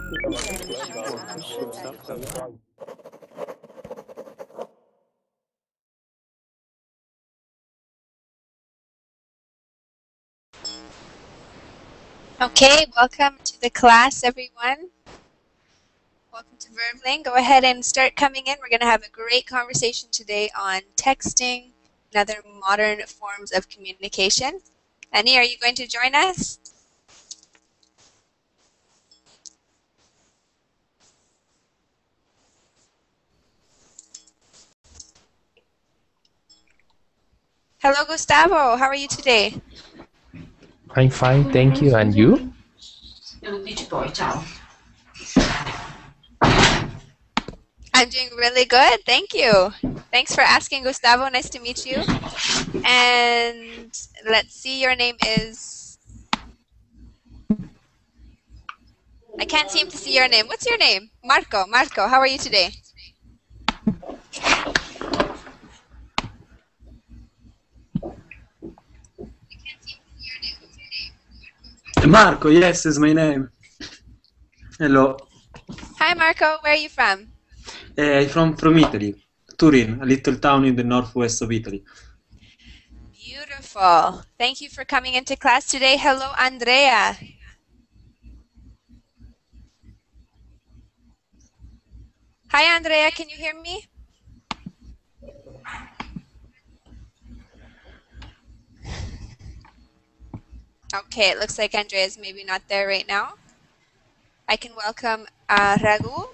Okay, welcome to the class, everyone. Welcome to Verbling. Go ahead and start coming in. We're going to have a great conversation today on texting and other modern forms of communication. Annie, are you going to join us? Hello, Gustavo. How are you today? I'm fine, thank you. And you? I'm doing really good. Thank you. Thanks for asking, Gustavo. Nice to meet you. And let's see, your name is... I can't seem to see your name. What's your name? Marco. Marco, how are you today? Marco, yes, is my name. Hello. Hi, Marco. Where are you from? I'm from Italy, Turin, a little town in the northwest of Italy. Beautiful. Thank you for coming into class today. Hello, Andrea. Hi, Andrea. Can you hear me? Okay, it looks like Andrea is maybe not there right now. I can welcome Raghu.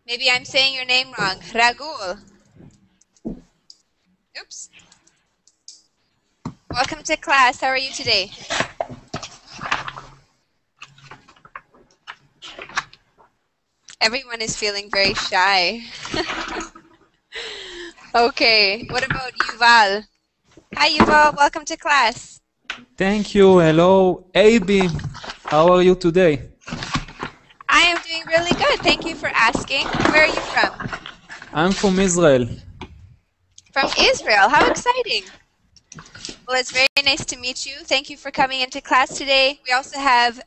Maybe I'm saying your name wrong. Raghu. Oops. Welcome to class. How are you today? Everyone is feeling very shy. Okay, what about Yuval? Hi, Yuval. Welcome to class. Thank you. Hello, AB. How are you today? I am doing really good. Thank you for asking. Where are you from? I'm from Israel. From Israel. How exciting. Well, it's very nice to meet you. Thank you for coming into class today. We also have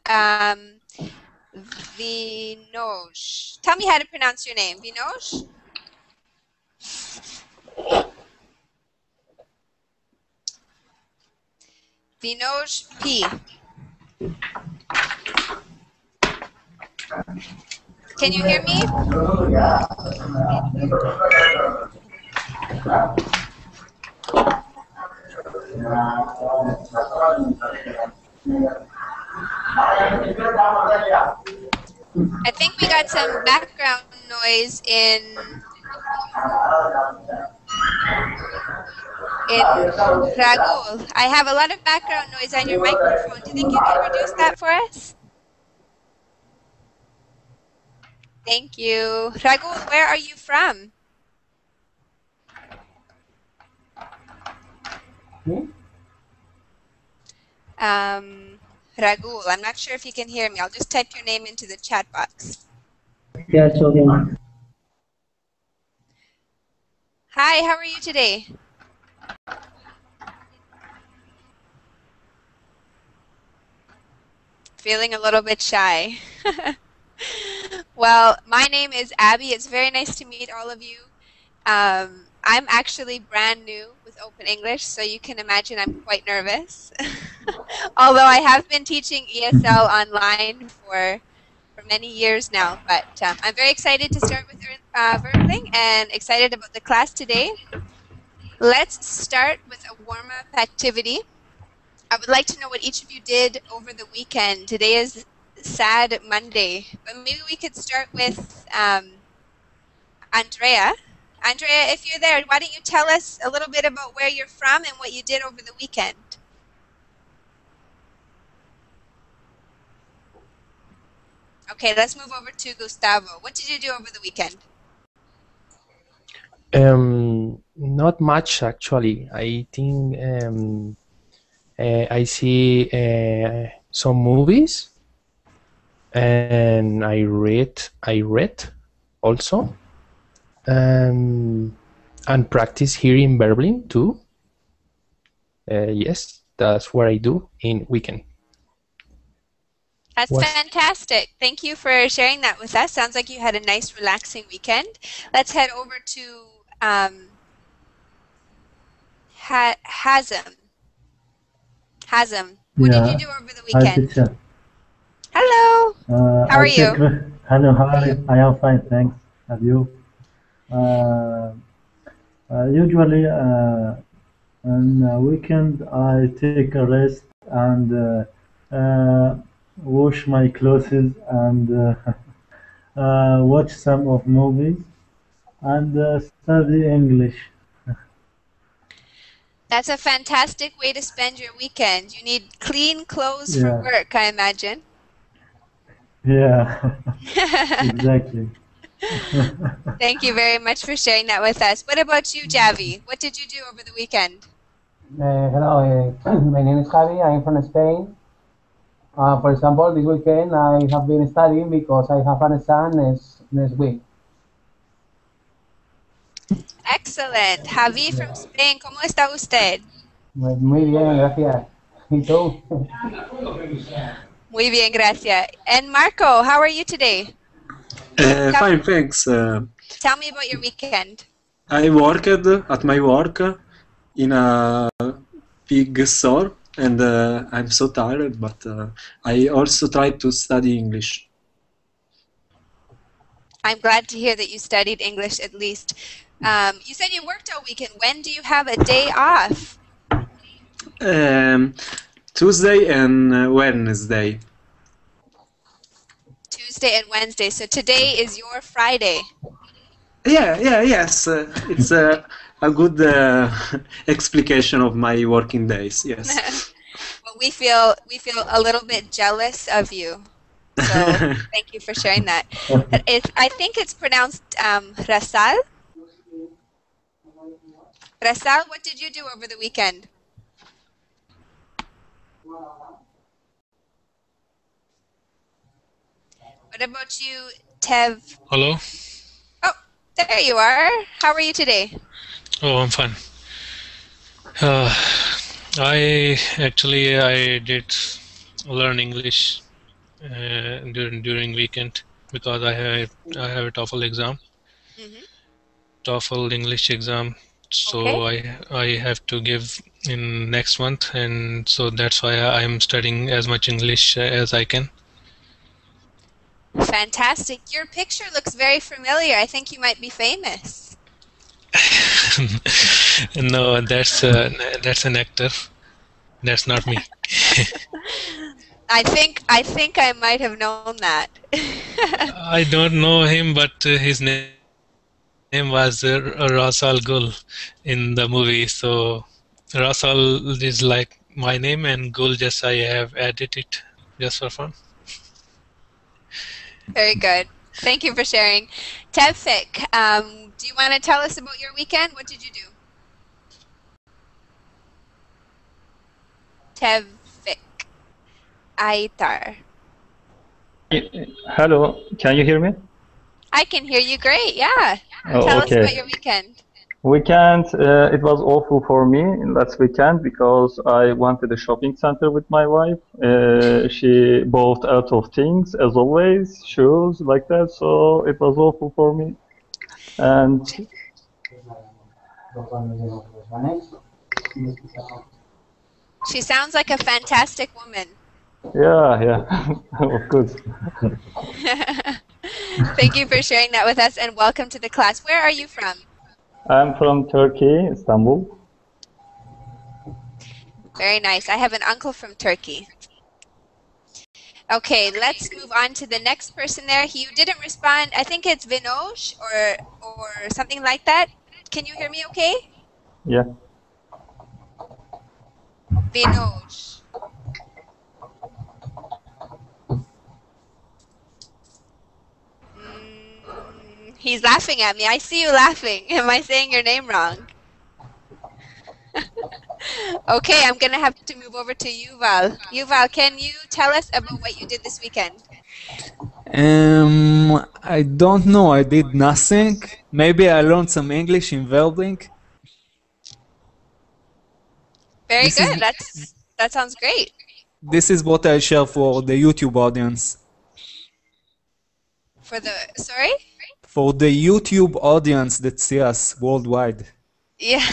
Manoj. Tell me how to pronounce your name. Manoj? Manoj P. Can you hear me? I think we got some background noise in Ragul. I have a lot of background noise on your microphone. Do you think you can reduce that for us? Thank you. Ragul, where are you from? Ragul, I'm not sure if you can hear me. I'll just type your name into the chat box. Yeah, it's okay. Hi, how are you today? Feeling a little bit shy. Well, my name is Abby. It's very nice to meet all of you. I'm actually brand new with Open English, so you can imagine I'm quite nervous. Although I have been teaching ESL online for many years now, but I'm very excited to start with Verbling and excited about the class today. Let's start with a warm-up activity. I would like to know what each of you did over the weekend. Today is Sad Monday, but maybe we could start with Andrea. Andrea, if you're there, why don't you tell us a little bit about where you're from and what you did over the weekend? Okay, let's move over to Gustavo. What did you do over the weekend? Not much actually. I think I see some movies, and I read also, and practice here in Berlin too. Yes, that's what I do in weekend. That's fantastic. Thank you for sharing that with us. Sounds like you had a nice, relaxing weekend. Let's head over to Hazem. Hazem, what did you do over the Hi, weekend? teacher. Hello. How are you? Hello, how are you? I am fine, thanks. And you? Usually, on weekend, I take a rest and wash my clothes and watch some of movies and study English. That's a fantastic way to spend your weekend. You need clean clothes for Yeah, work, I imagine. yeah, exactly. Thank you very much for sharing that with us. What about you, Javi? What did you do over the weekend? Hello, my name is Javi. I'm from Spain. For example, this weekend I have been studying because I have an exam next week. Excellent. Javi from Spain, ¿cómo está usted? Muy bien, gracias. ¿Y tú? Muy bien, gracias. And Marco, how are you today? Fine, thanks. Tell me about your weekend. I worked at my work in a pig store, and I'm so tired, but I also tried to study English. I'm glad to hear that you studied English at least. You said you worked all weekend. When do you have a day off? Tuesday and Wednesday. Tuesday and Wednesday. So today is your Friday. Yes. It's a good explication of my working days. Yes. Well, we feel a little bit jealous of you. So thank you for sharing that. I think it's pronounced Rasal. Rasal, what did you do over the weekend? What about you, Tev? Hello? Oh, there you are. How are you today? Oh, I'm fine. I did learn English during weekend because I have a TOEFL exam, TOEFL English exam. So Okay. I have to give in next month, and so that's why I'm studying as much English as I can. Fantastic. Your picture looks very familiar. I think you might be famous. No, that's an actor. That's not me. I think I might have known that. I don't know him, but his name was Rasal Gul in the movie. So Rasal is like my name, and Gul just I have added it just for fun. Very good. Thank you for sharing. Tevfik, do you want to tell us about your weekend? What did you do? Tevfik. Aitar. Hello, can you hear me? I can hear you great, yeah. Oh, Tell us about okay. your weekend. Weekend, it was awful for me last weekend because I went to the shopping center with my wife. She bought a lot of things, as always, shoes, like that, so it was awful for me. And She sounds like a fantastic woman. yeah, of course. Thank you for sharing that with us and welcome to the class. Where are you from? I'm from Turkey, Istanbul. Very nice. I have an uncle from Turkey. Okay, let's move on to the next person there. You didn't respond. I think it's Manoj or something like that. Can you hear me okay? Yeah. Manoj. He's laughing at me. I see you laughing. Am I saying your name wrong? Okay, I'm going to have to move over to Yuval. Yuval, can you tell us about what you did this weekend? I don't know. I did nothing. Maybe I learned some English in Verbling. Very good. That sounds great. This is what I share for the YouTube audience. Sorry? For the YouTube audience that see us worldwide. Yeah.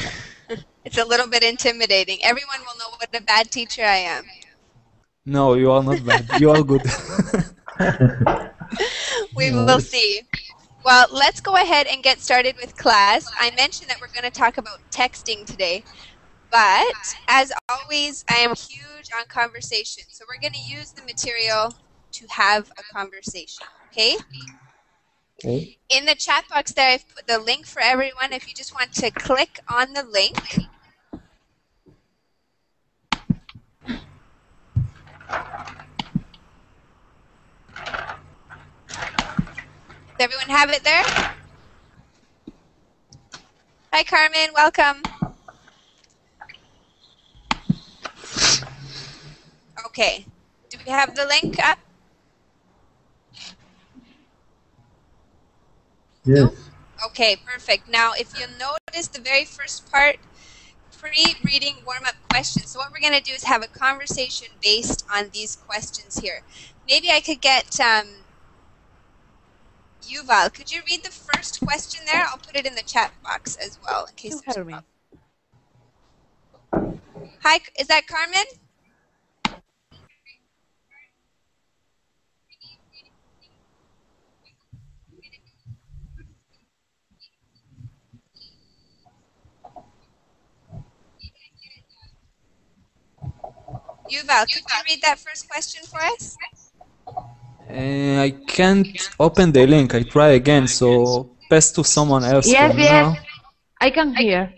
It's a little bit intimidating. Everyone will know what a bad teacher I am. No, you are not bad. You are good. We will see. Well, let's go ahead and get started with class. I mentioned that we're going to talk about texting today, but as always, I am huge on conversation. So we're going to use the material to have a conversation, okay? Okay. In the chat box there, I've put the link for everyone. If you just want to click on the link. Does everyone have it there? Hi, Carmen. Welcome. Okay. Do we have the link up? Yes. Okay, perfect. Now, if you'll notice the very first part, pre-reading warm-up questions. So what we're going to do is have a conversation based on these questions here. Maybe I could get Yuval. Could you read the first question there? I'll put it in the chat box as well in case there's a problem. Hi, is that Carmen? Yuval, could you read that first question for us? I can't open the link. I try again, so pass to someone else Yes, for yes, now. I can hear.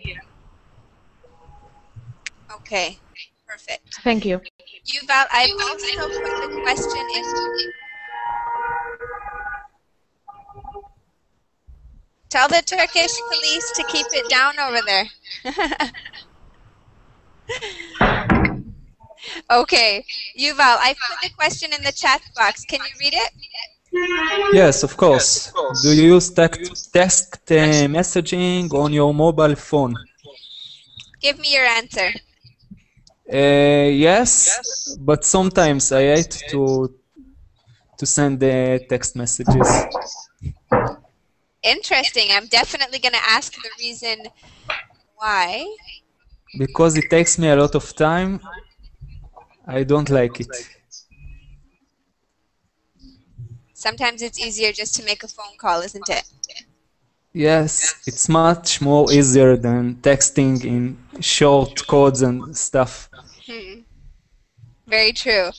Okay, perfect. Thank you. Yuval, I've also put the question in. Tell the Turkish police to keep it down over there. Okay, Yuval, I put the question in the chat box. Can you read it? Yes, of course. Do you use text messaging on your mobile phone? Give me your answer. Yes, but sometimes I hate to send the text messages. Interesting. I'm definitely going to ask the reason why. Because it takes me a lot of time. I don't like it. Sometimes it's easier just to make a phone call, isn't it? Yes, it's much more easier than texting in short codes and stuff. Very true.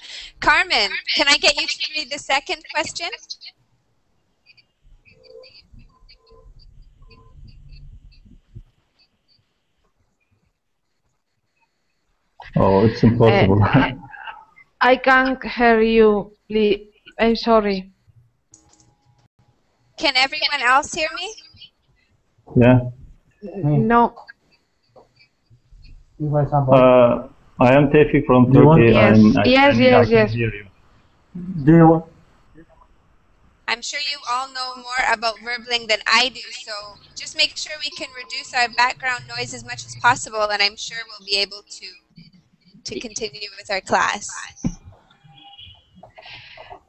Carmen, can I get you to read the second question? Oh, it's impossible. I can't hear you, please. I'm sorry. Can everyone else hear me? Yeah. No. For example, I am Tevfik from Do you want- Turkey. Yes, I yes, can yes, yes. hear you. Do you want? I'm sure you all know more about verbling than I do, so just make sure we can reduce our background noise as much as possible, and I'm sure we'll be able to continue with our class.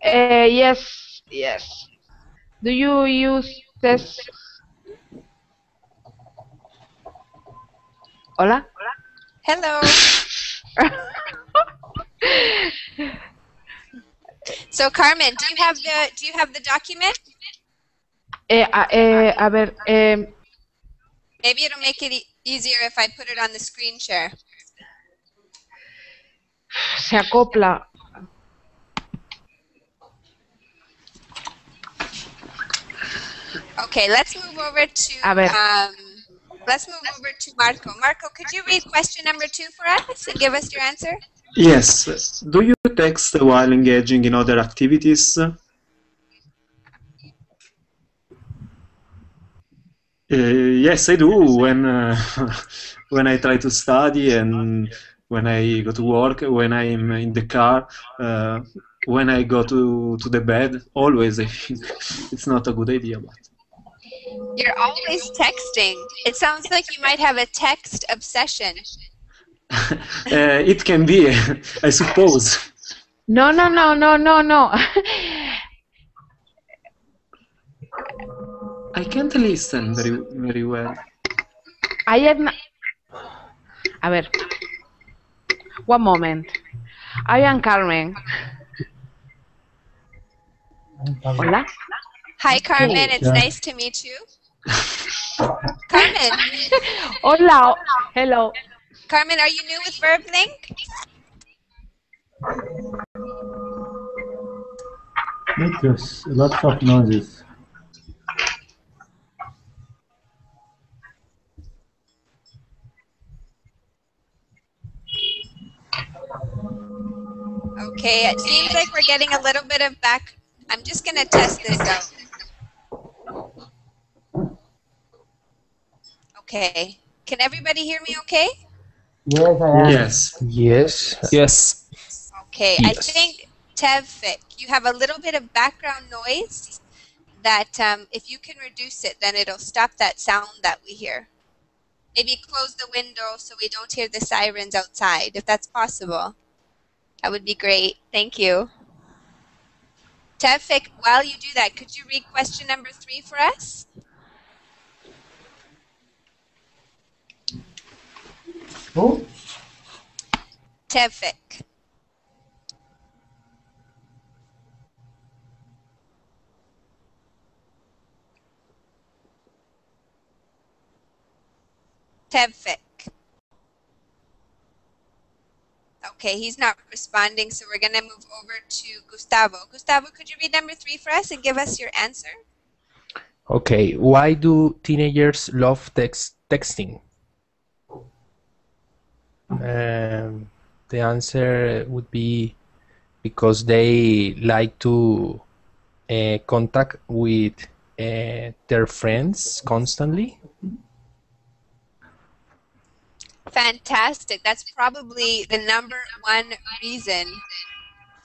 Yes, yes. Do you use this? Hola? Hello. So Carmen, do you have the document? A ver, Maybe it'll make it easier if I put it on the screen share. se acopla. Okay, let's move over to A ver. Marco. Marco, could you read question number 2 for us and give us your answer? Yes. Do you text while engaging in other activities? Yes, I do when when I try to study and when I go to work, when I'm in the car, when I go to the bed. Always, I think it's not a good idea, but You're always texting. It sounds like you might have a text obsession. It can be, I suppose. No, no, no, no, no, no. I can't listen very well. I am. A ver. One moment. I am Carmen. Hola. Hi, Carmen. Okay. It's nice to meet you. Carmen. Hola. Hello. Carmen, are you new with VerbLink? There's lots of noises. Okay, it seems like we're getting a little bit of back. I'm just going to test this out. Okay. Can everybody hear me okay? Yes, I am. Yes. Yes. Yes. Okay, I Yes. think Tevfik, you have a little bit of background noise that if you can reduce it, then it'll stop that sound that we hear. Maybe close the window so we don't hear the sirens outside, if that's possible. That would be great. Thank you. Tevfik, while you do that, could you read question number 3 for us? Who? Tevfik. Tevfik. Okay, he's not responding, so we're going to move over to Gustavo. Gustavo, could you read number 3 for us and give us your answer? Okay. Why do teenagers love texting? The answer would be because they like to contact with their friends constantly. Fantastic. That's probably the number 1 reason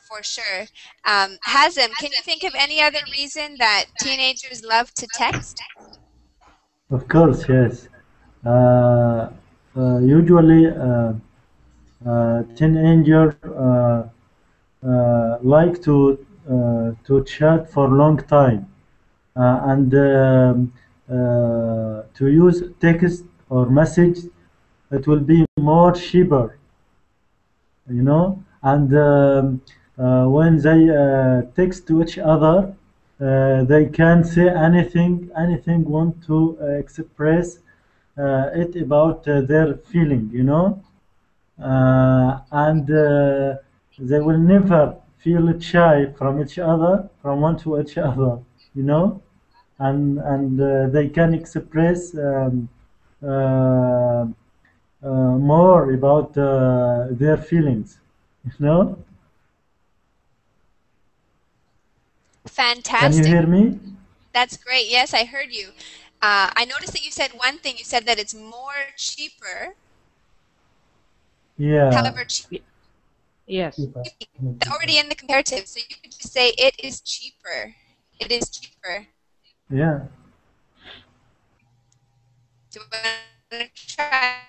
for sure. Hazem, can you think of any other reason that teenagers love to text? Of course, yes. Usually, teenagers like to chat for a long time and to use text or message. It will be more cheaper, you know. And when they text to each other, they can say anything want to express it about their feeling, you know. And they will never feel shy from each other, from one to each other, you know. And they can express more about their feelings, you know. Fantastic. Can you hear me? That's great. Yes, I heard you. I noticed that you said one thing. You said that it's more cheaper. Yeah. However, Yes. already in the comparative, so you could just say it is cheaper. It is cheaper. Yeah. Do you want to try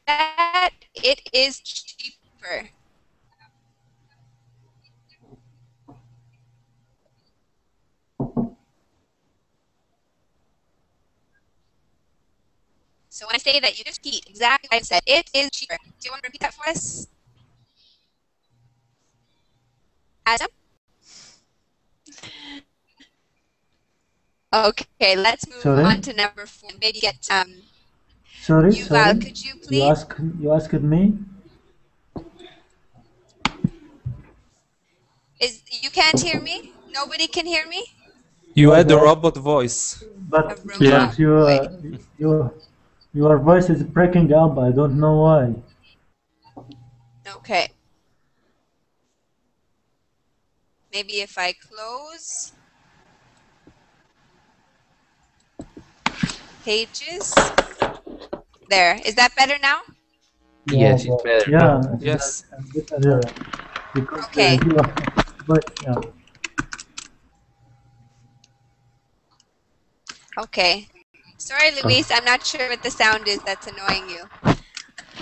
that? It is cheaper. So when I say that, you just repeat exactly what I said. It is cheaper. Do you want to repeat that for us? Adam? Okay, let's move on to number 4. Maybe get Sorry. Yuval, could you please? You asked me. You can't hear me? Nobody can hear me? You had a robot voice. But Yeah. your voice is breaking up. I don't know why. Okay. Maybe if I close pages. There. Is that better now? Yes, it's better. Yeah. Yes. Better, because, Okay. Yeah. Okay. Sorry, Luis. I'm not sure what the sound is that's annoying you.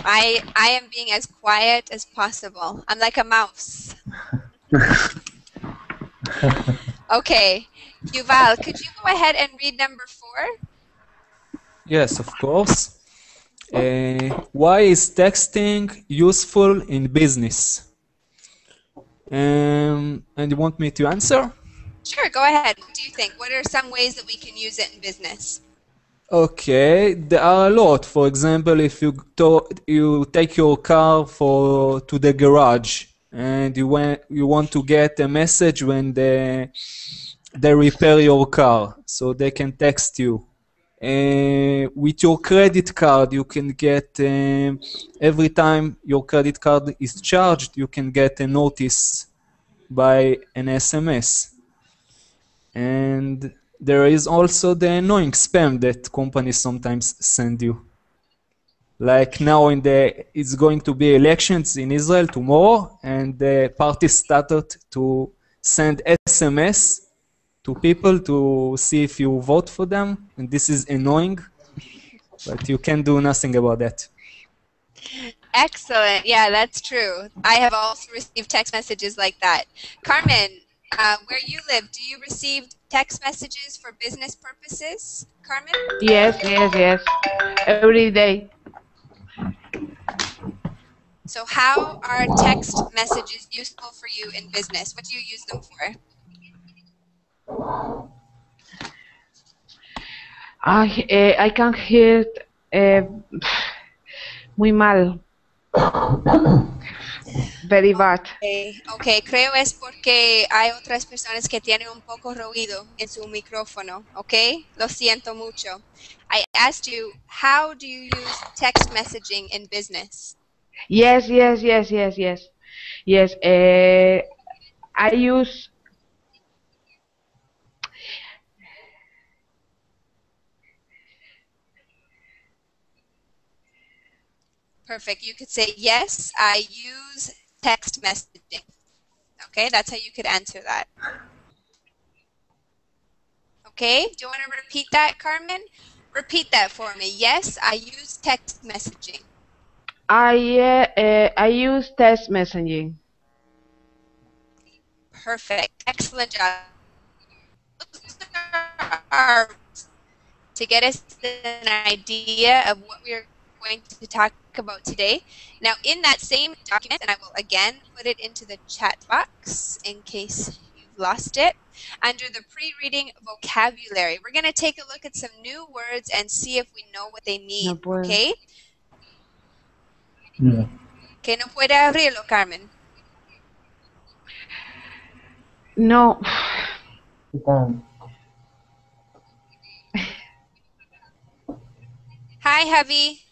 I am being as quiet as possible. I'm like a mouse. Okay. Yuval, could you go ahead and read number 4? Yes, of course. Why is texting useful in business? And you want me to answer? Sure, go ahead. What do you think? What are some ways that we can use it in business? Okay, there are a lot. For example, if you take your car to the garage and you want to get a message when they repair your car, so they can text you. With your credit card, you can get every time your credit card is charged, you can get a notice by an SMS. And there is also the annoying spam that companies sometimes send you. Like now it's going to be elections in Israel tomorrow, and the parties started to send SMS to people to see if you vote for them, and this is annoying, but you can do nothing about that. Excellent. Yeah, that's true. I have also received text messages like that. Carmen, where you live, do you receive text messages for business purposes? Carmen? Yes, yes, yes. Every day. So how are text messages useful for you in business? What do you use them for? I can hear muy mal. Very bad. Okay, creo es porque hay otras personas que tienen un poco ruido en su micrófono, okay? Lo siento mucho. I asked you, how do you use text messaging in business? Yes, yes, yes, yes, yes. Yes, I use Perfect. You could say, yes, I use text messaging. Okay, that's how you could answer that. Okay, do you want to repeat that, Carmen? Repeat that for me. Yes, I use text messaging. I use text messaging. Perfect. Excellent job. To get us an idea of what we're going to talk about today. Now, in that same document, and I will again put it into the chat box in case you've lost it, under the pre-reading vocabulary, we're going to take a look at some new words and see if we know what they mean, okay? Yeah. Que no puede abrirlo, Carmen. No. Hi, Javi.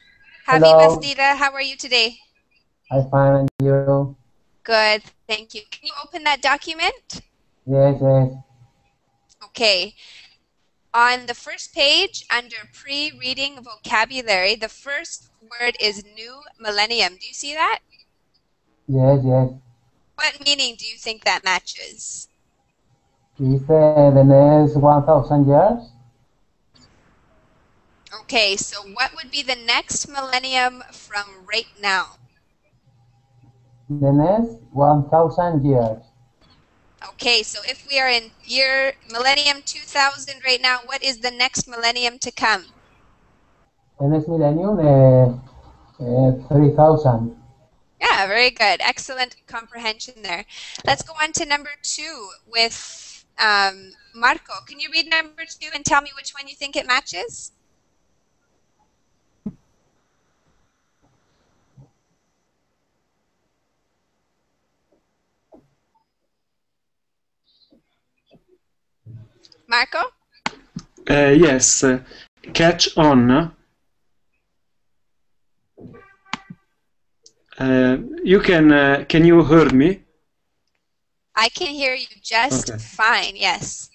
Hello. Javi Bastida, how are you today? I'm fine, and you? Good, thank you. Can you open that document? Yes, yes. Okay. On the first page, under pre-reading vocabulary, the first word is new millennium. Do you see that? Yes, yes. What meaning do you think that matches? Is the next 1,000 years? Okay, so what would be the next millennium from right now? The next 1,000 years. Okay, so if we are in millennium 2000 right now, what is the next millennium to come? The next millennium, 3,000. Yeah, very good. Excellent comprehension there. Let's go on to number 2 with Marco. Can you read number 2 and tell me which one you think it matches? Marco? Yes, catch on. You can you hear me? I can hear you just fine, yes.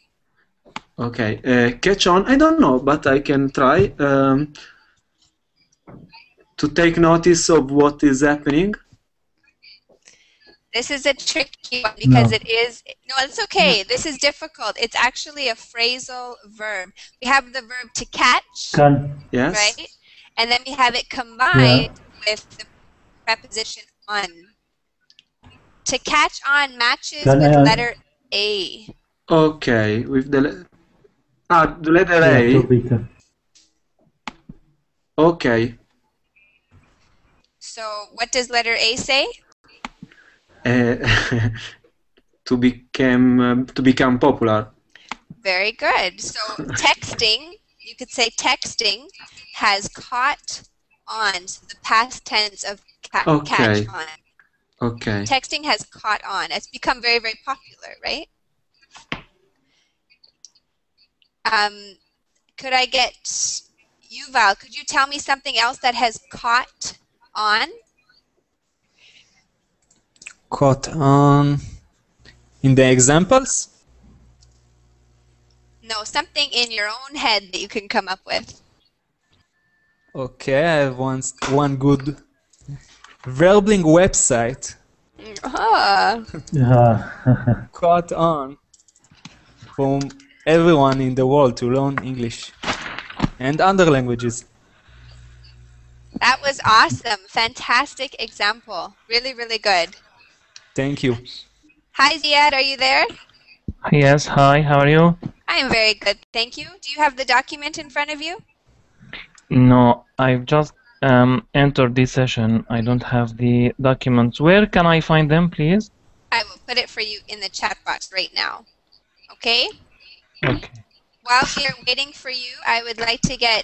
Okay, catch on. I don't know, but I can try to take notice of what is happening. This is a tricky one because it is, no, it's okay. This is difficult. It's actually a phrasal verb. We have the verb to catch, Yes. right? And then we have it combined with the preposition on. To catch on matches Can with I? letter A. Okay, with the letter Yeah, A. topic. Okay. So what does letter A say? Uh, to become popular. Very good. So texting, you could say texting has caught on. So the past tense of catch Okay. on. Okay. Texting has caught on. It's become very, very popular, right? Could I get Yuval? Could you tell me something else that has caught on? Caught on in the examples? No, something in your own head that you can come up with. Okay, I have one good Verbling website Yeah. caught on from everyone in the world to learn English and other languages. That was awesome. Fantastic example. Really, really good. Thank you. Hi, Ziad. Are you there? Yes, hi, how are you? I am very good. Thank you. Do you have the document in front of you? No, I've just entered this session. I don't have the documents. Where can I find them, please? I will put it for you in the chat box right now. Okay? Okay. While we are waiting for you, I would like to get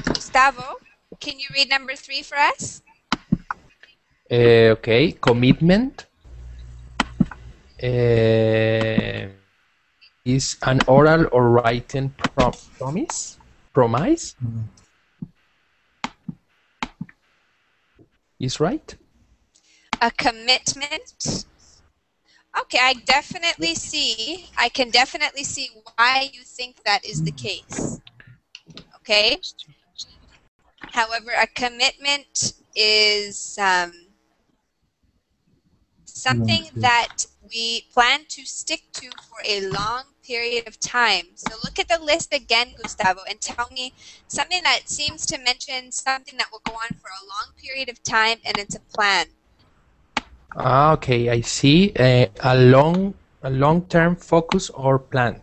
Gustavo. Can you read number 3 for us? Okay, commitment is an oral or written promise? Promise? Is right? A commitment. Okay, I can definitely see why you think that is the case. Okay? However, a commitment is something that we plan to stick to for a long period of time. So look at the list again, Gustavo, and tell me something that seems to mention something that will go on for a long period of time and it's a plan. Okay, I see. A long-term focus or plan.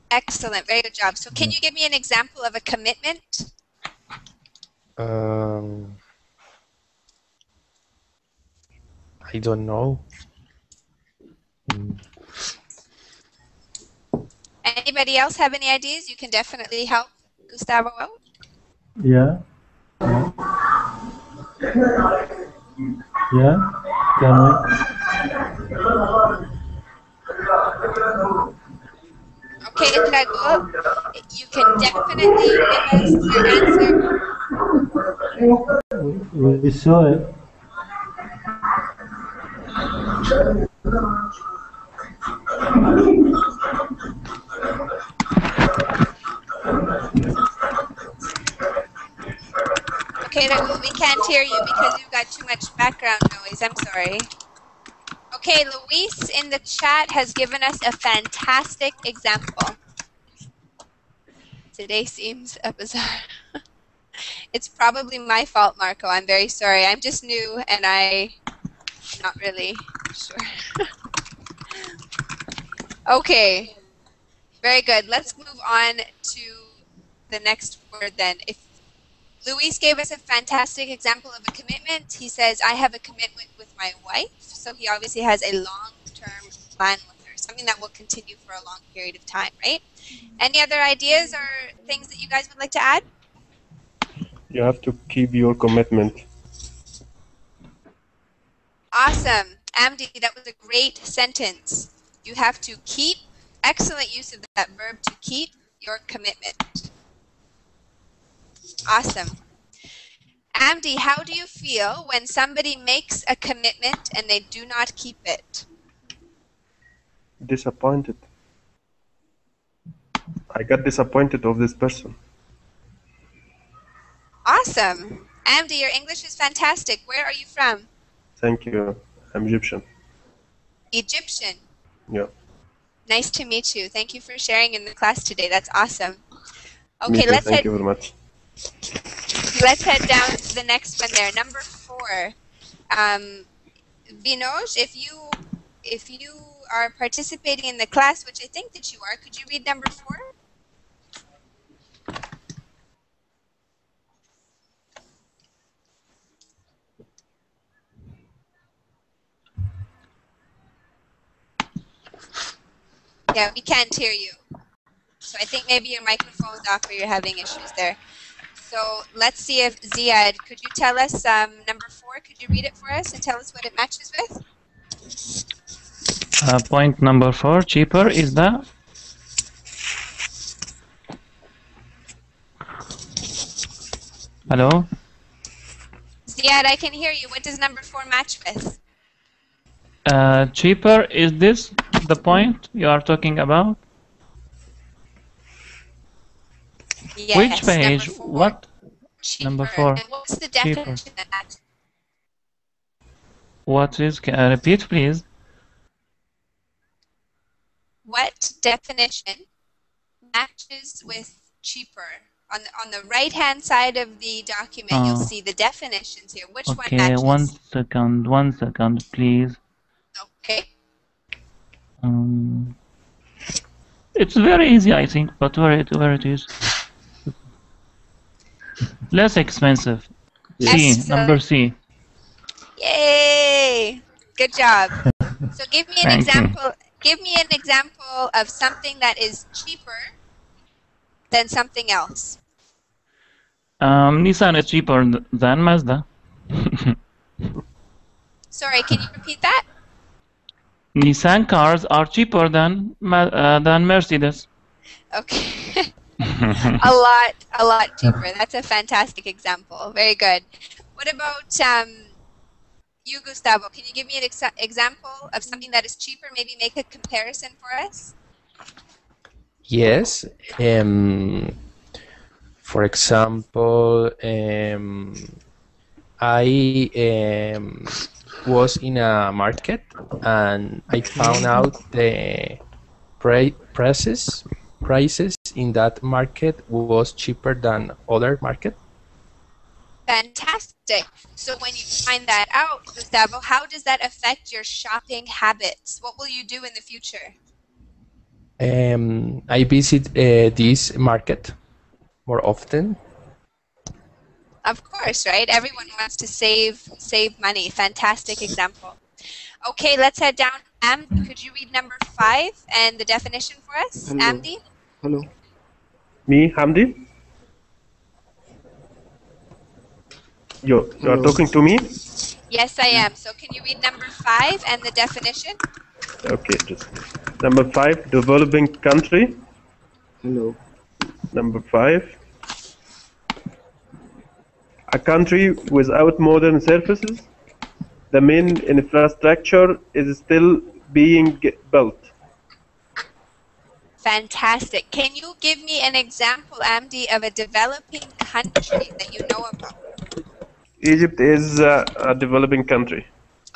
Excellent, very good job. So can you give me an example of a commitment? I don't know. Anybody else have any ideas? You can definitely help Gustavo out. Yeah. Yeah. Can we? Okay, Dragul, you can definitely give us your answer. We saw it. Okay, Dragul, we can't hear you because you've got too much background noise. I'm sorry. Okay, Luis in the chat has given us a fantastic example. Today seems bizarre. It's probably my fault, Marco. I'm very sorry. I'm just new and I'm not really sure. Okay, very good. Let's move on to the next word then. If Luis gave us a fantastic example of a commitment. He says, I have a commitment with my wife. So he obviously has a long-term plan with her, something that will continue for a long period of time, right? Any other ideas or things that you guys would like to add? You have to keep your commitment. Awesome. Amdi, that was a great sentence. You have to keep, excellent use of that verb, to keep your commitment. Awesome. Amdi, how do you feel when somebody makes a commitment and they do not keep it? Disappointed. I got disappointed of this person. Awesome. Amdi, your English is fantastic. Where are you from? Thank you. I'm Egyptian. Egyptian. Yeah. Nice to meet you. Thank you for sharing in the class today. That's awesome. Me Okay, too. let's Thank head. you very much. let's head down to the next one there. Number 4. Vinoj, if you are participating in the class, which I think that you are, could you read number 4? Yeah, we can't hear you. So I think maybe your microphone's off or you're having issues there. So let's see if Ziad, could you tell us number 4? Could you read it for us and tell us what it matches with? Point number 4, cheaper is the hello? Ziad, I can hear you. What does number 4 match with? Cheaper, is this the point you are talking about? Yes, Which page? number 4. What? Cheaper. Number 4. And what's the Cheaper. definition of that? What is? Repeat, please. What definition matches with cheaper? On the right-hand side of the document, you'll see the definitions here. Which one Okay, matches? one second, please. Okay. It's very easy, I think, but where it is? Less expensive. C, number C. Yay! Good job. So give me an Thank example. Give me an example of something that is cheaper than something else. Nissan is cheaper than Mazda. Sorry, can you repeat that? Nissan cars are cheaper than Mercedes. Okay. a lot cheaper. That's a fantastic example. Very good. What about you, Gustavo? Can you give me an example of something that is cheaper? Maybe make a comparison for us. Yes. For example, I was in a market and I found out the prices in that market was cheaper than other market. Fantastic. So when you find that out, Gustavo, how does that affect your shopping habits? What will you do in the future? I visit this market more often. Of course, right? Everyone wants to save money. Fantastic example. Okay, let's head down. Amdi, could you read number 5 and the definition for us? Hello. Amdi? Hello. Me, Hamdi? You are talking to me? Yes, I am. So can you read number 5 and the definition? Okay, just number 5, developing country. Hello. Number 5, a country without modern services. The main infrastructure is still being built. Fantastic. Can you give me an example, Amdi, of a developing country that you know about? Egypt is a developing country.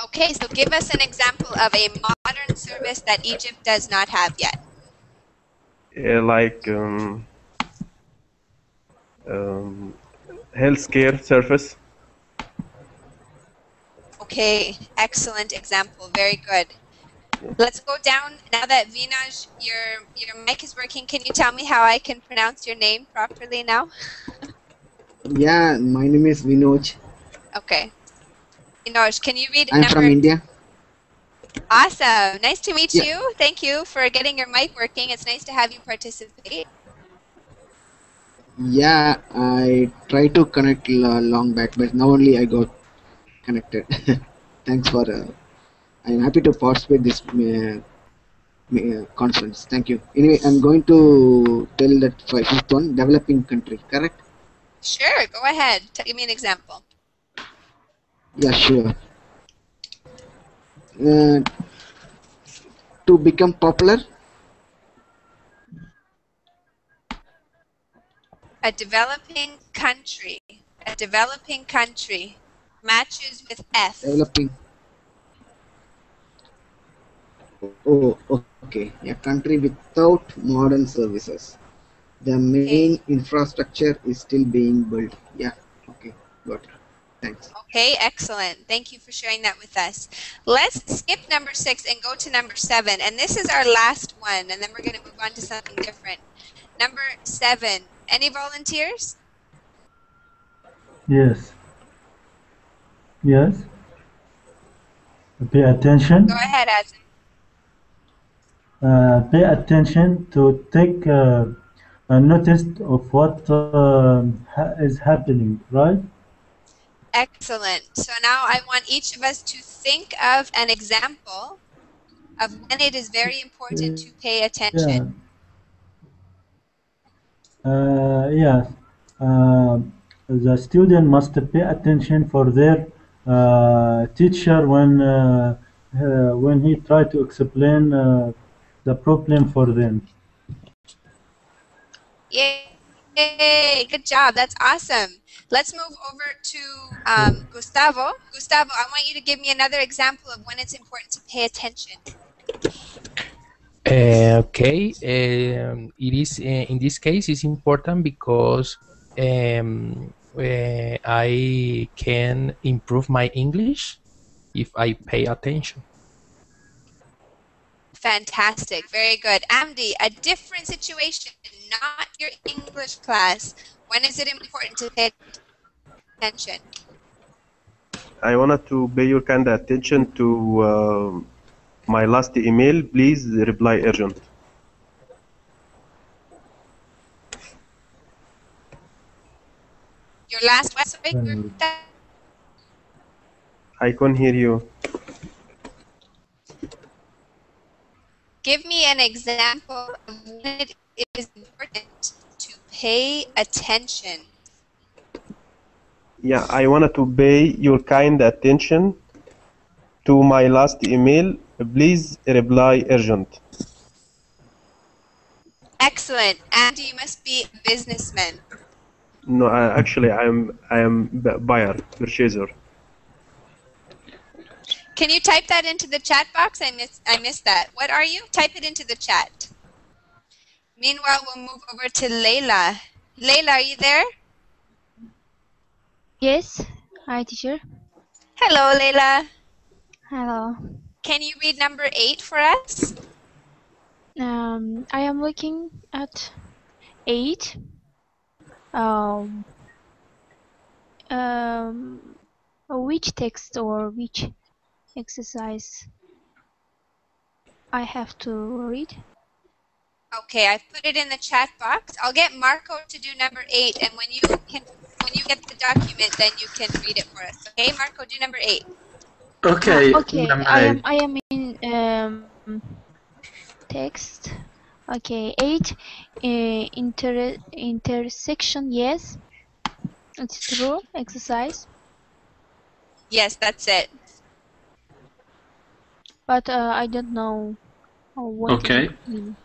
Okay, so give us an example of a modern service that Egypt does not have yet. Like healthcare service. Okay, excellent example. Very good. Let's go down. Now that Vinaj, your mic is working, can you tell me how I can pronounce your name properly now? Yeah, my name is Manoj. Okay. Vinaj, can you read I'm number... from India. Awesome. Nice to meet Yeah. you. Thank you for getting your mic working. It's nice to have you participate. Yeah, I tried to connect long back, but now only I got connected. Thanks for. I'm happy to participate this conference. Thank you. Anyway, I'm going to tell that fifth one, developing country. Correct? Sure, go ahead. Give me an example. Yeah, sure. To become popular. A developing country. A developing country matches with F. Developing. Oh, okay. A country without modern services. The main infrastructure is still being built. Yeah. got it. Thanks. Okay, excellent. Thank you for sharing that with us. Let's skip number 6 and go to number 7. And this is our last one, and then we're going to move on to something different. Number 7. Any volunteers? Yes. Yes. Pay attention. Go ahead, Azim. Pay attention to take a notice of what is happening, right? Excellent. So now I want each of us to think of an example of when it is very important to pay attention. Yes. The student must pay attention for their teacher when he try to explain the problem for them. Yay! Good job. That's awesome. Let's move over to Gustavo. Gustavo, I want you to give me another example of when it's important to pay attention. Okay, it is in this case it's important because I can improve my English if I pay attention. Fantastic, very good. Amdi, a different situation, not your English class. When is it important to pay attention? I wanted to pay your kind attention to my last email. Please reply urgent. Your last one, sorry? I can't hear you. Give me an example of when it is important to pay attention. Yeah, I wanted to pay your kind attention to my last email. Please reply urgent. Excellent. Andy, you must be a businessman. No, actually, I am buyer, purchaser. Can you type that into the chat box? I missed that. What are you? Type it into the chat. Meanwhile, we'll move over to Layla. Layla, are you there? Yes. Hi, teacher. Hello, Layla. Hello. Can you read number 8 for us? I am looking at 8. Which text or which exercise I have to read? Okay, I put it in the chat box. I'll get Marco to do number 8, and when you get the document, then you can read it for us. Okay, Marco, do number 8. Okay. Okay, number I eight. am in text. Okay, 8 intersection. Yes, it's true. Exercise, Yes, that's it. but I don't know what Okay. it means.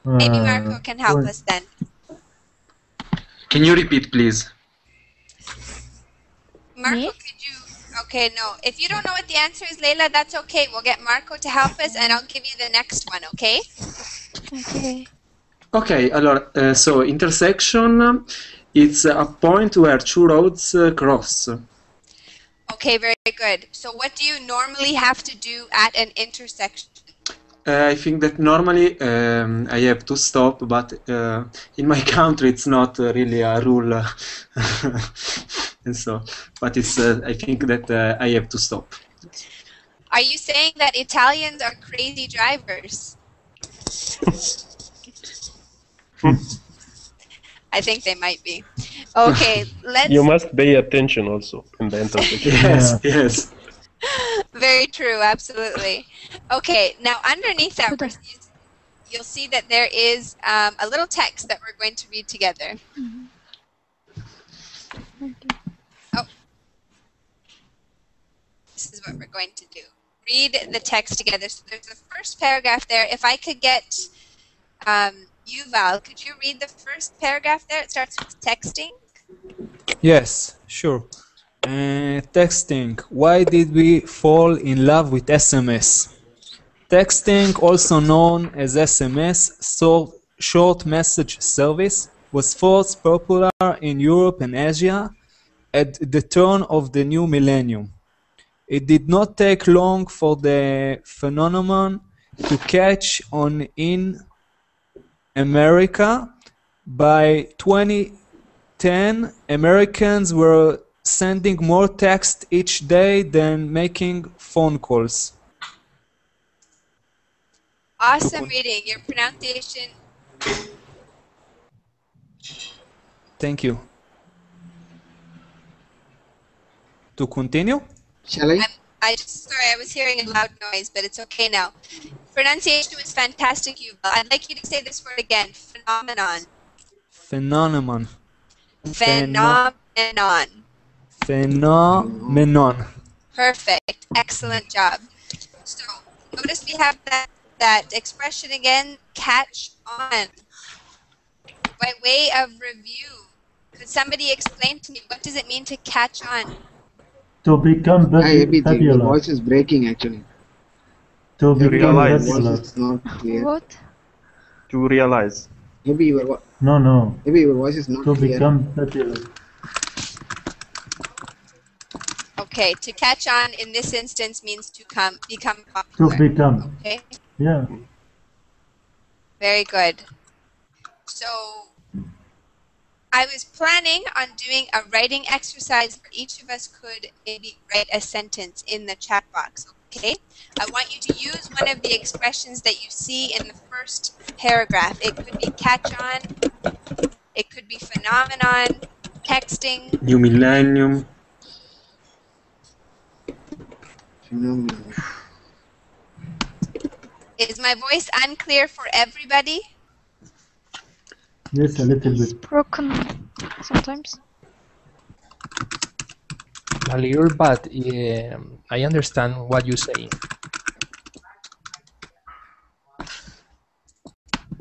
Maybe Marco can help Well, us then. Can you repeat, please? Marco, Me? could you... Okay, no. If you don't know what the answer is, Layla, that's okay. We'll get Marco to help us, and I'll give you the next one, okay? Okay. Okay, allora, so intersection, it's a point where two roads cross. Okay, very good. So what do you normally have to do at an intersection? I think that normally I have to stop, but in my country it's not really a rule, and so. But it's I think that I have to stop. Are you saying that Italians are crazy drivers? I think they might be. Okay, let's... You must pay attention also in the intersection. Yes, yes. Very true, absolutely. Okay, now underneath that, you'll see that there is a little text that we're going to read together. Oh. This is what we're going to do. Read the text together. So there's the first paragraph there. If I could get Yuval, could you read the first paragraph there? It starts with texting. Yes, sure. Texting. Why did we fall in love with SMS? Texting, also known as SMS, short message service, was first popular in Europe and Asia at the turn of the new millennium. It did not take long for the phenomenon to catch on in America. By 2010, Americans were sending more text each day than making phone calls. Awesome reading. Your pronunciation. Thank you. To continue? Shall I? Sorry, I was hearing a loud noise, but it's okay now. Pronunciation was fantastic, Yuval. I'd like you to say this word again. Phenomenon. Phenomenon. Phenomenon. Phenomenon. Perfect. Excellent job. So notice we have that expression again, catch on. By way of review, could somebody explain to me what does it mean to catch on? To become Hi, Abhijit, your popular. voice is breaking actually. To become realize. Your popular. voice is not clear. What? To realize. Maybe No. maybe your voice is not To clear. become popular. Okay, to catch on in this instance means to become To popular. become. Okay, Yeah. very good. So I was planning on doing a writing exercise where each of us could maybe write a sentence in the chat box. Okay, I want you to use one of the expressions that you see in the first paragraph. It could be catch on, it could be phenomenon, texting. New millennium. Phenomenal. Is my voice unclear for everybody? Yes, a little bit. Broken sometimes. A little, but I understand what you're saying.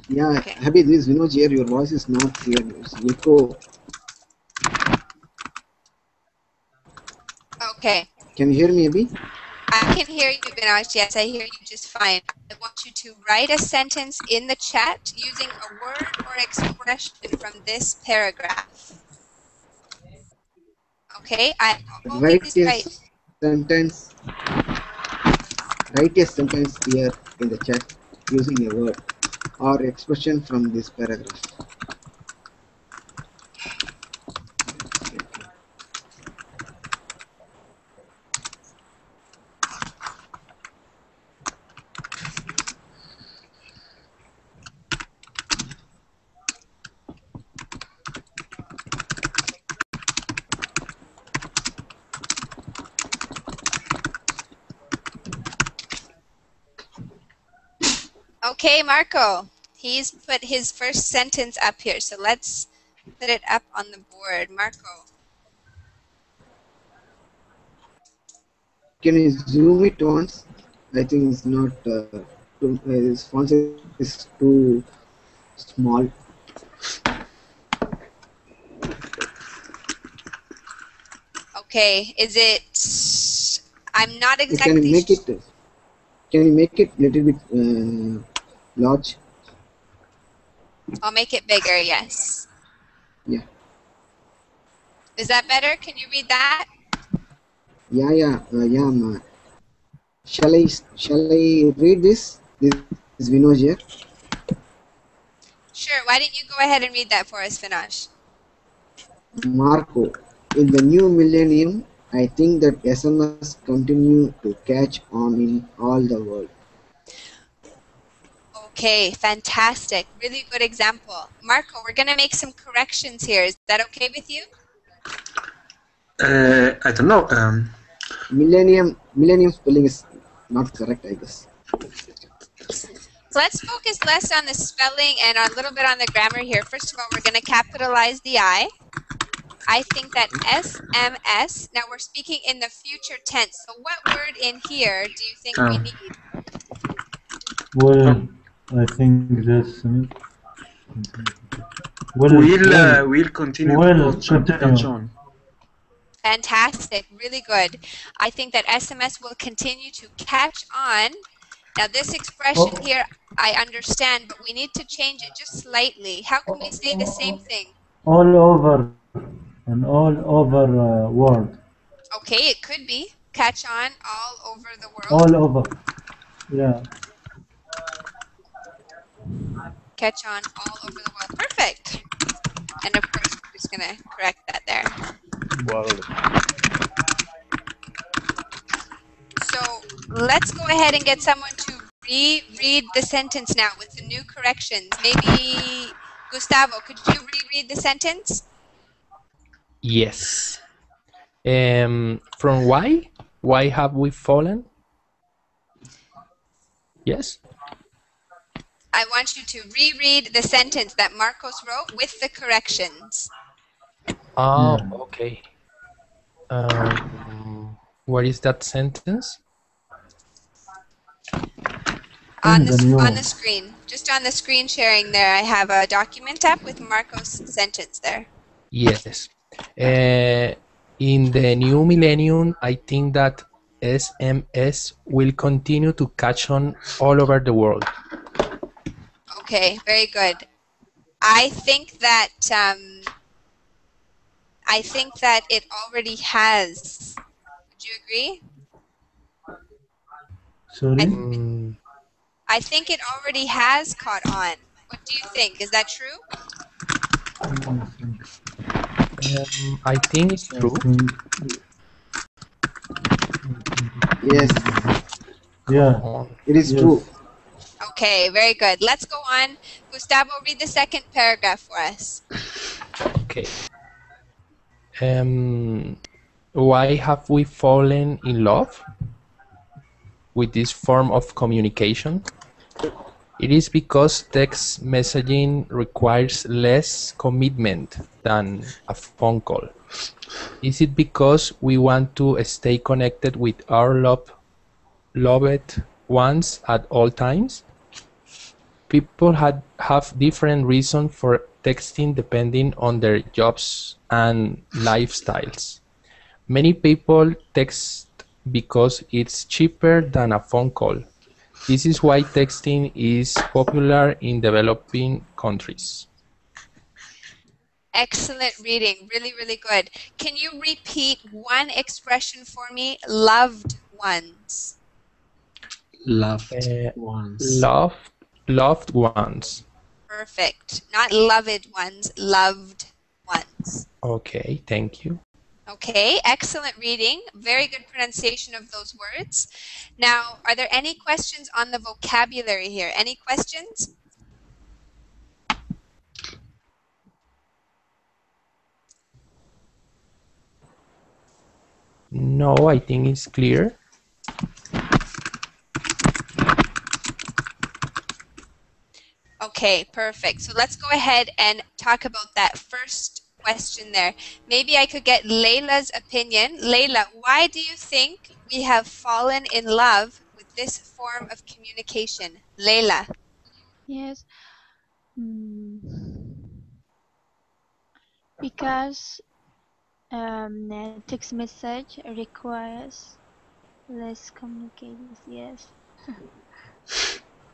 Yeah, Okay. Abhi, this Vinod here, your voice is not clear. It's echo. Okay. Can you hear me, Abhi? I can hear you, Manoj. Yes, I hear you just fine. I want you to write a sentence in the chat using a word or expression from this paragraph. Okay, I Write always a write. sentence. Write a sentence here in the chat using a word or expression from this paragraph. Okay, Marco. He's put his first sentence up here, so let's put it up on the board. Marco. Can you zoom it once? I think it's not. His font is too small. Okay, is it? I'm not Can exactly. you make it? Can you make it little bit large? I'll make it bigger. Yes. Yeah. Is that better? Can you read that? Yeah. Ma. Shall I read this? This is Vinod here. Sure. Why don't you go ahead and read that for us, Manoj? Marco, in the new millennium, I think that SMS continue to catch on in all the world. Okay, fantastic. Really good example. Marco, we're going to make some corrections here. Is that okay with you? I don't know. Millennium spelling is not correct, I guess. Let's focus less on the spelling and a little bit on the grammar here. First of all, we're going to capitalize the I. I think that SMS, now we're speaking in the future tense. So what word in here do you think we need? Well, I think that's. We'll continue to catch on. Fantastic, really good. I think that SMS will continue to catch on. Now this expression here, I understand, but we need to change it just slightly. How can we say the same thing? All over on all over world. Okay, it could be. Catch on all over the world. All over. Yeah. Catch on all over the world. Perfect. And of course, we're just going to correct that there. World. So let's go ahead and get someone to reread the sentence now with the new corrections. Maybe, Gustavo, could you reread the sentence? Yes. From why have we fallen? Yes. I want you to reread the sentence that Marcos wrote with the corrections. Oh, okay. What is that sentence? On the screen, just on the screen sharing there, I have a document tab with Marcos' sentence there. Yes. In the new millennium, I think that SMS will continue to catch on all over the world. Okay, very good. I think that it already has. Would you agree? Sorry? I think it already has caught on. What do you think? Is that true? I think it's true. Yes. Yeah. It is true. Okay, very good. Let's go on. Gustavo, read the second paragraph for us. Okay. Why have we fallen in love with this form of communication? It is because text messaging requires less commitment than a phone call. Is it because we want to stay connected with our loved ones at all times? People have different reasons for texting depending on their jobs and lifestyles. Many people text because it's cheaper than a phone call. This is why texting is popular in developing countries. Excellent reading. Really, really good. Can you repeat one expression for me? Loved ones. Loved ones. Loved ones. Perfect. Not loved ones, loved ones. Okay, thank you. Okay, excellent reading. Very good pronunciation of those words. Now, are there any questions on the vocabulary here? Any questions? No, I think it's clear. Okay, perfect. So let's go ahead and talk about that first question there. Maybe I could get Layla's opinion. Layla, why do you think we have fallen in love with this form of communication? Layla. Yes. Because text message requires less communication. Yes.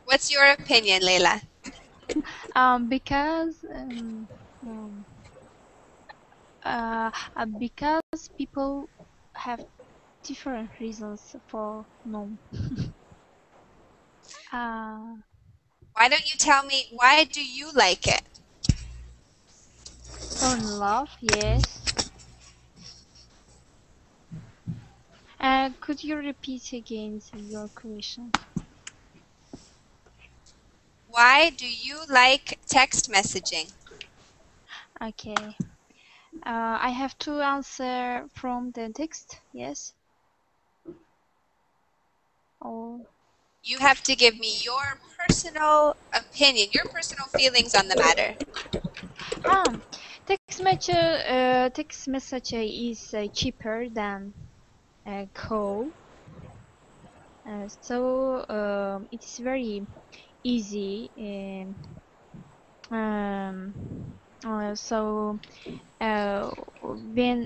What's your opinion, Layla? Because people have different reasons for no. Why don't you tell me, why do you like it? For love, yes. Could you repeat again your question? Why do you like text messaging? Okay. I have to answer from the text, yes? Or You have to give me your personal opinion, your personal feelings on the matter. text message is cheaper than call. So it's very easy. So when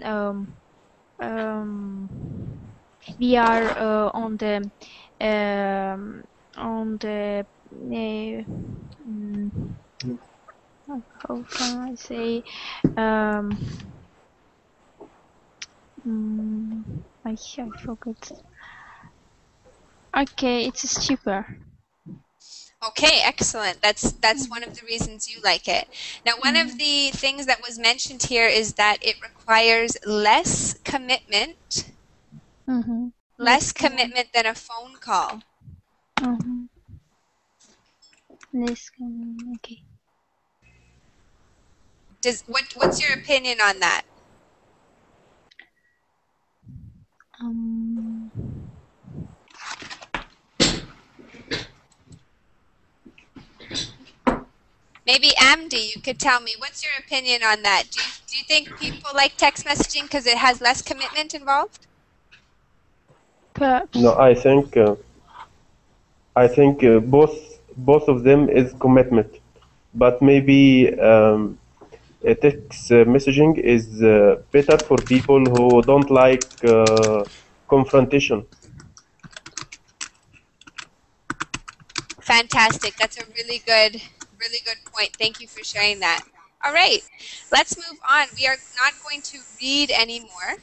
we are on the how can I say I forgot. Okay, it's cheaper. Okay, excellent. That's one of the reasons you like it. Now, one of the things that was mentioned here is that it requires less commitment, less commitment than a phone call. Less commitment. Okay. What's your opinion on that? Maybe Amdi, you could tell me, what's your opinion on that? Do you think people like text messaging because it has less commitment involved? Perhaps. No, I think both of them is commitment, but maybe text messaging is better for people who don't like confrontation. Fantastic. That's a really good point. Thank you for sharing that. All right, let's move on. We are not going to read anymore.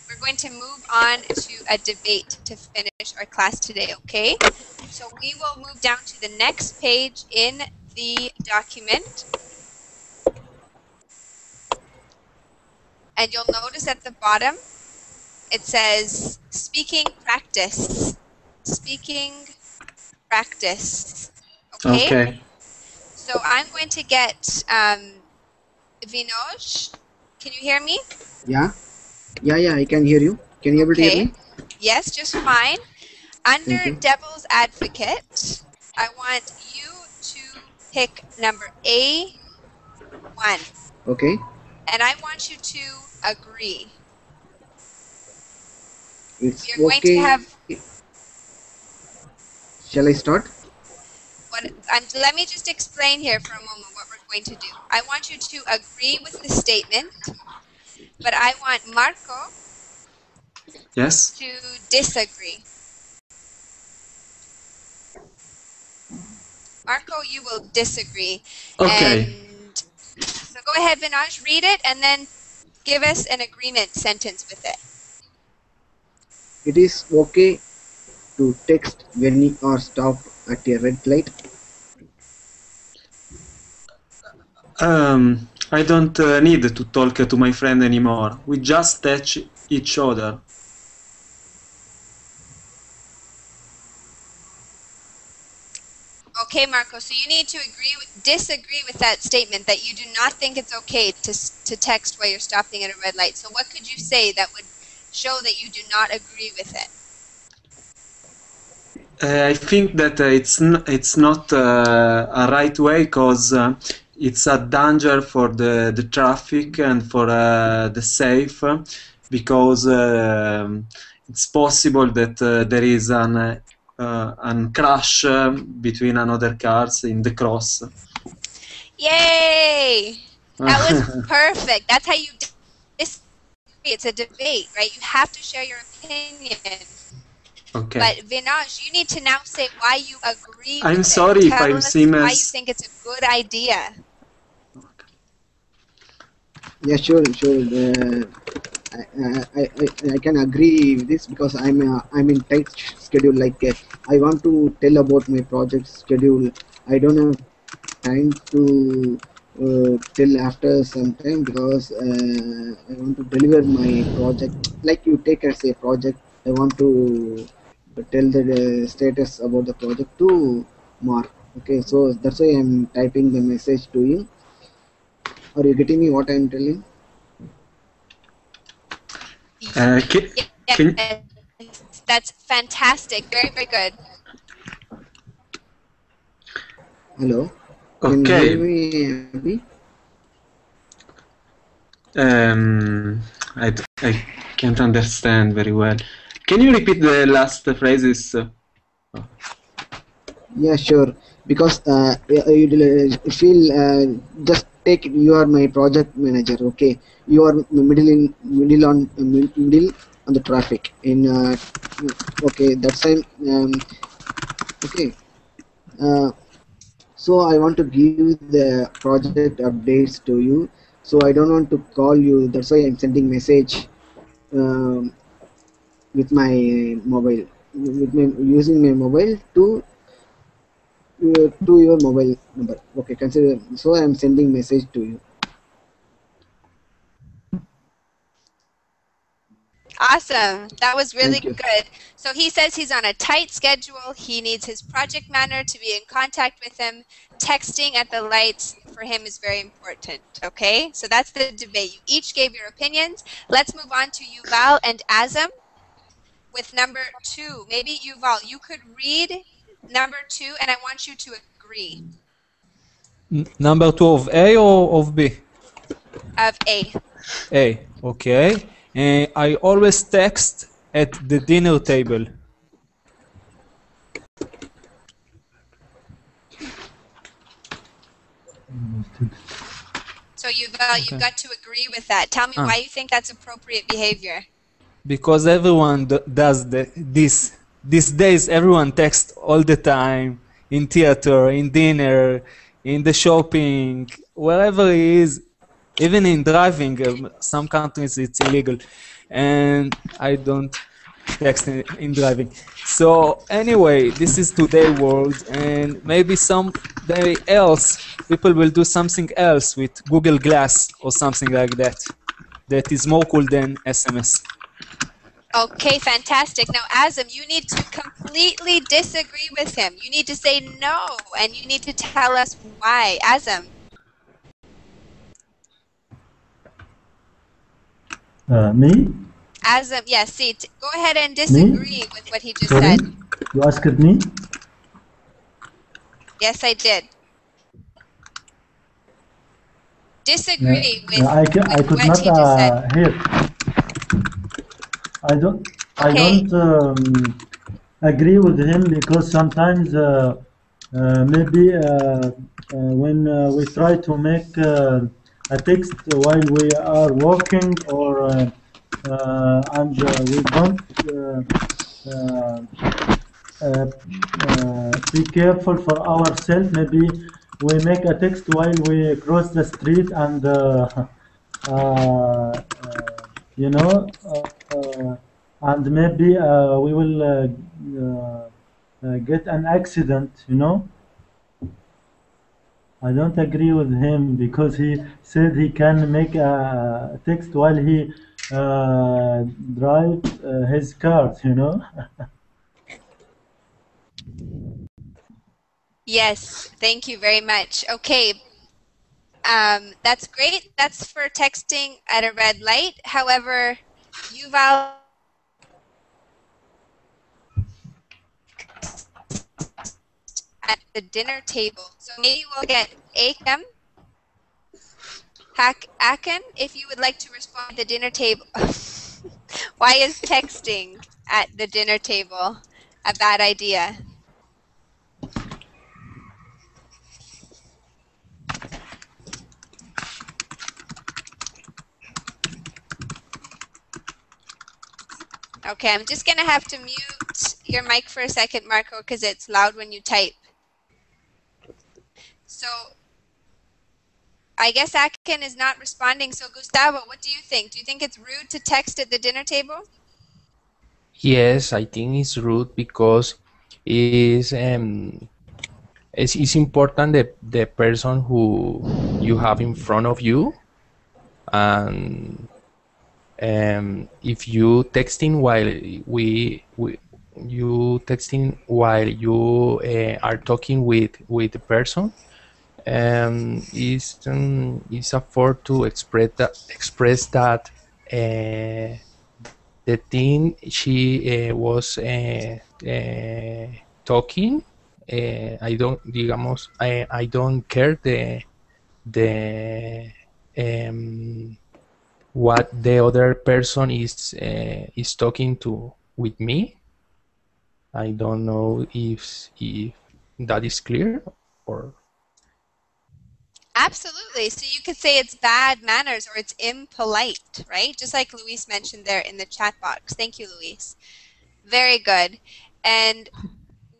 We're going to move on to a debate to finish our class today, okay? So we will move down to the next page in the document. And you'll notice at the bottom, it says speaking practice. Speaking practice. Okay? Okay. So I'm going to get Vinoj. Can you hear me? Yeah, I can hear you. Can you able to hear Okay. me? Yes, just fine. Under Thank you. Devil's Advocate, I want you to pick number A1. Okay. And I want you to agree. It's We are going to okay. have Shall I start? let me just explain here for a moment what we're going to do. I want you to agree with the statement, but I want Marco Yes. to disagree. Marco, you will disagree. Okay. And so go ahead, Vinaj, read it and then give us an agreement sentence with it. It is okay to text when you are stopped at a red light. I don't need to talk to my friend anymore. We just touch each other. Okay, Marco, so you need to disagree with that statement that you do not think it's okay to text while you're stopping at a red light. So what could you say that would show that you do not agree with it? I think that it's not a right way because it's a danger for the traffic and for the safe because it's possible that there is an crash between another cars in the cross. Yay! That was perfect. That's how you disagree. It's a debate, right? You have to share your opinion. Okay. But Vinaj, you need to now say why you agree I'm with sorry it. if Tell I'm us seen why you as... think it's a good idea. Yeah, sure. I can agree with this because I'm in tight schedule. Like I want to tell about my project schedule. I don't have time to till after some time because I want to deliver my project. Like you take as a project, I want to tell the status about the project to Mark. Okay, so that's why I'm typing the message to you. Are you getting me what I'm telling? That's fantastic. Very, very good. Hello. Can you hear me, Abby? I can't understand very well. Can you repeat the last phrases? Yeah, sure. Because you feel just take you are my project manager. Okay, you are middle on the traffic in. Okay, that's time. Okay. So I want to give the project updates to you. So I don't want to call you. That's why I'm sending message. um, with my mobile, with my using my mobile to your mobile number. Okay, consider. So I am sending message to you. Awesome. That was really Thank you. good. So he says he's on a tight schedule. He needs his project manager to be in contact with him. Texting at the lights for him is very important. Okay? So that's the debate. You each gave your opinions. Let's move on to Yuval and Azam with number 2. Maybe Yuval, you could read number 2 and I want you to agree. Number 2 of A or of B? Of A. A, okay. I always text at the dinner table. So Yuval, you've got to agree with that. Tell me why you think that's appropriate behavior. Because everyone does this. These days, everyone texts all the time, in theater, in dinner, in the shopping, wherever he is, even in driving. Some countries it's illegal, and I don't text in driving. So anyway, this is today world, and maybe someday else people will do something else with Google Glass or something like that. That is more cool than SMS. Okay, fantastic. Now, Azam, you need to completely disagree with him. You need to say no, and you need to tell us why. Azam. Me? Azam, yes, see, go ahead and disagree with what he just Sorry? said. You asked me? Yes, I did. Disagree with I could what not he just said. hear. I don't agree with him because sometimes maybe when we try to make a text while we are walking or and we don't be careful for ourselves. Maybe we make a text while we cross the street and you know, and maybe we will get an accident, you know. I don't agree with him because he said he can make a text while he drives his cars, you know. Yes, thank you very much. Okay, that's great. That's for texting at a red light. However, Yuval at the dinner table. So maybe we'll get Akem, Aken, if you would like to respond at the dinner table. Why is texting at the dinner table a bad idea? Okay, I'm just going to have to mute your mic for a second, Marco, because it's loud when you type. So I guess Akin is not responding. So Gustavo, what do you think? Do you think it's rude to text at the dinner table? Yes, I think it's rude because it's important that the person who you have in front of you, and if you texting while you texting while you are talking with the person, is a form to express that the thing she was talking. I don't care the what the other person is talking to with me. I don't know if that is clear or. Absolutely. So you could say it's bad manners or it's impolite, right? Just like Luis mentioned there in the chat box. Thank you, Luis. Very good. And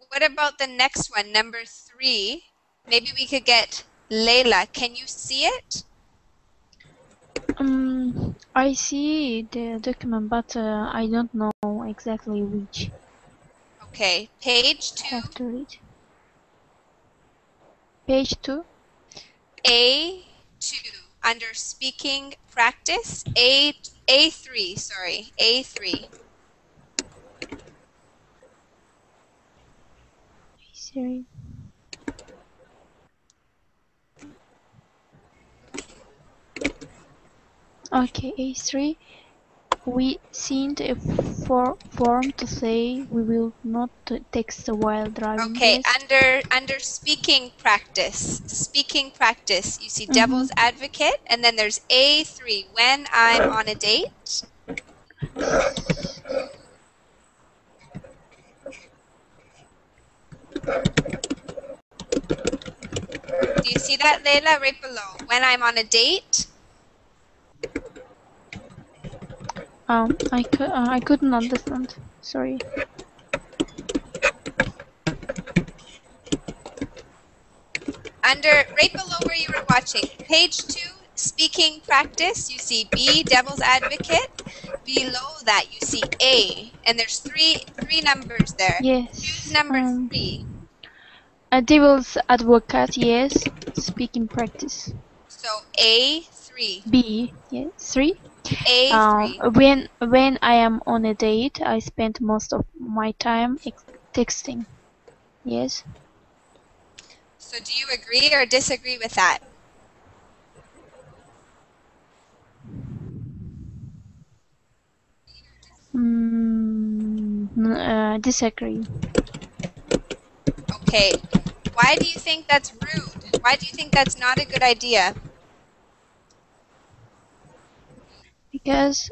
what about the next one, number 3? Maybe we could get Layla. Can you see it? I see the document, but I don't know exactly which. Okay, page 2. Have to read. Page 2. A2 under speaking practice. A3, sorry, A3. Sorry. Okay, A3. We sent a form to say we will not text while driving. Okay, Yes. under speaking practice, you see devil's advocate, and then there's A3, when I'm on a date. Do you see that, Layla, right below? When I'm on a date? I couldn't understand. Sorry. Right below where you were watching, page 2, speaking practice, you see B, devil's advocate. Below that, you see A, and there's three numbers there. Yes. Choose number 3. A devil's advocate. Yes. Speaking practice. So A3. B. Yes. 3. A3. When I am on a date, I spend most of my time texting. Yes. So do you agree or disagree with that? Disagree. Okay. Why do you think that's rude? Why do you think that's not a good idea? Because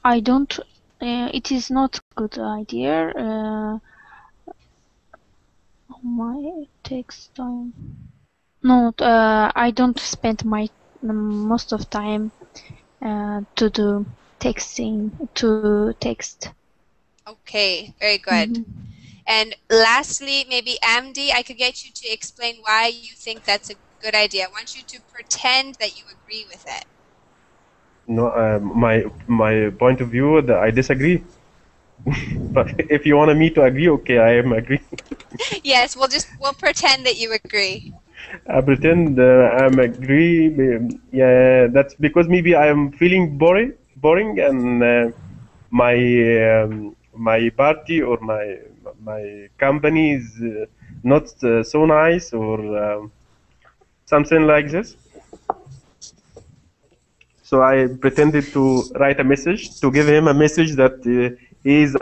I don't. It is not a good idea. My text time. No, I don't spend my most of time to do texting, to text. Okay, very good. And lastly, maybe Amdi, I could get you to explain why you think that's a good idea. I want you to pretend that you agree with it. No, my point of view, I disagree. But if you want me to agree, okay, I am agree. Yes, we'll pretend that you agree. I pretend I'm agree. Yeah, that's because maybe I am feeling boring, and my party or my company is not so nice or something like this. So I pretended to write a message to give him a message that he is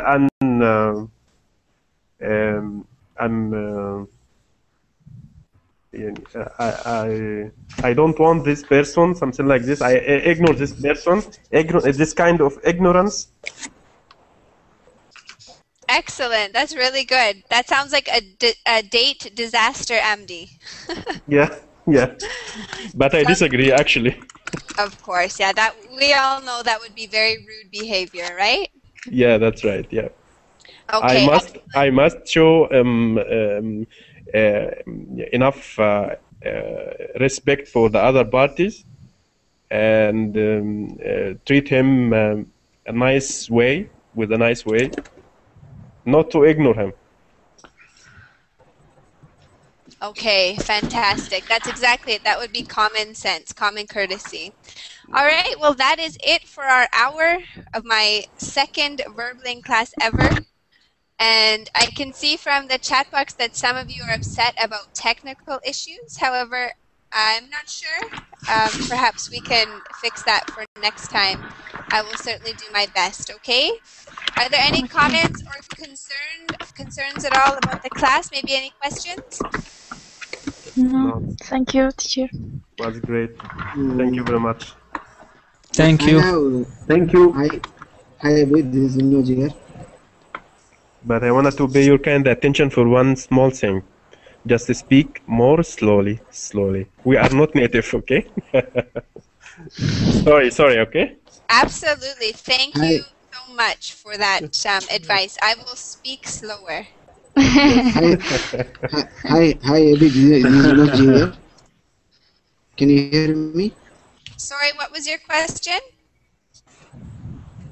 I don't want this person, something like this. I ignore this person, this kind of ignorance. Excellent. That's really good. That sounds like a date disaster, Amdi. Yeah. But I disagree, actually. Of course, yeah. That we all know that would be very rude behavior, right? Yeah, that's right. Yeah. Okay. I must show enough respect for the other parties and treat him a nice way, with a nice way, not to ignore him. Okay, fantastic. That's exactly it. That would be common sense, common courtesy. All right, well, that is it for our hour of my second verbling class ever. And I can see from the chat box that some of you are upset about technical issues. However, I'm not sure. Perhaps we can fix that for next time. I will certainly do my best, okay? Are there any comments or concerns at all about the class? Maybe any questions? No. Thank you, teacher. Was great. Thank you very much. Thank you. Thank you. Hi, this is Manoj here. But I wanted to pay your kind attention for one small thing. Just speak more slowly. We are not native, okay? sorry, okay? Absolutely. Thank you so much for that advice. I will speak slower. Hi, Abhi. This is Manoj here. Can you hear me? Sorry, what was your question?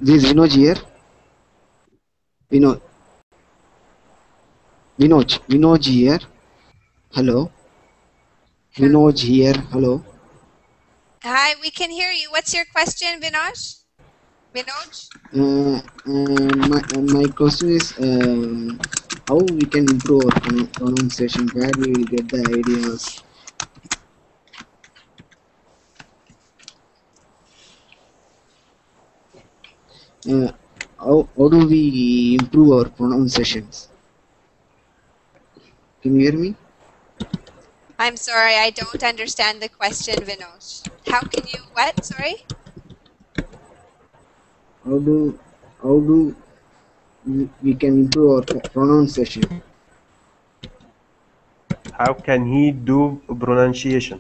This is Vinod here. Vinod. Vinod here. Hello. Vinod here. Hello. Hi, we can hear you. What's your question, Vinoj? Vinoj? My question is how we can improve our pronunciation, where we will get the ideas. How do we improve our pronunciations? Can you hear me? I'm sorry, I don't understand the question, Vinoj. How can you what? Sorry? How do we can improve our pronunciation? How can he do pronunciation?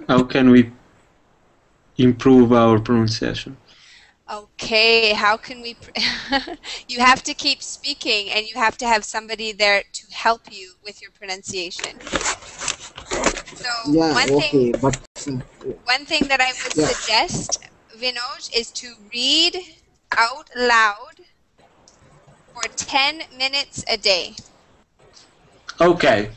How can we improve our pronunciation? Okay, how can we you have to keep speaking and you have to have somebody there to help you with your pronunciation. So Yeah, but one thing that I would suggest, Vinoj, is to read out loud for 10 minutes a day. Okay,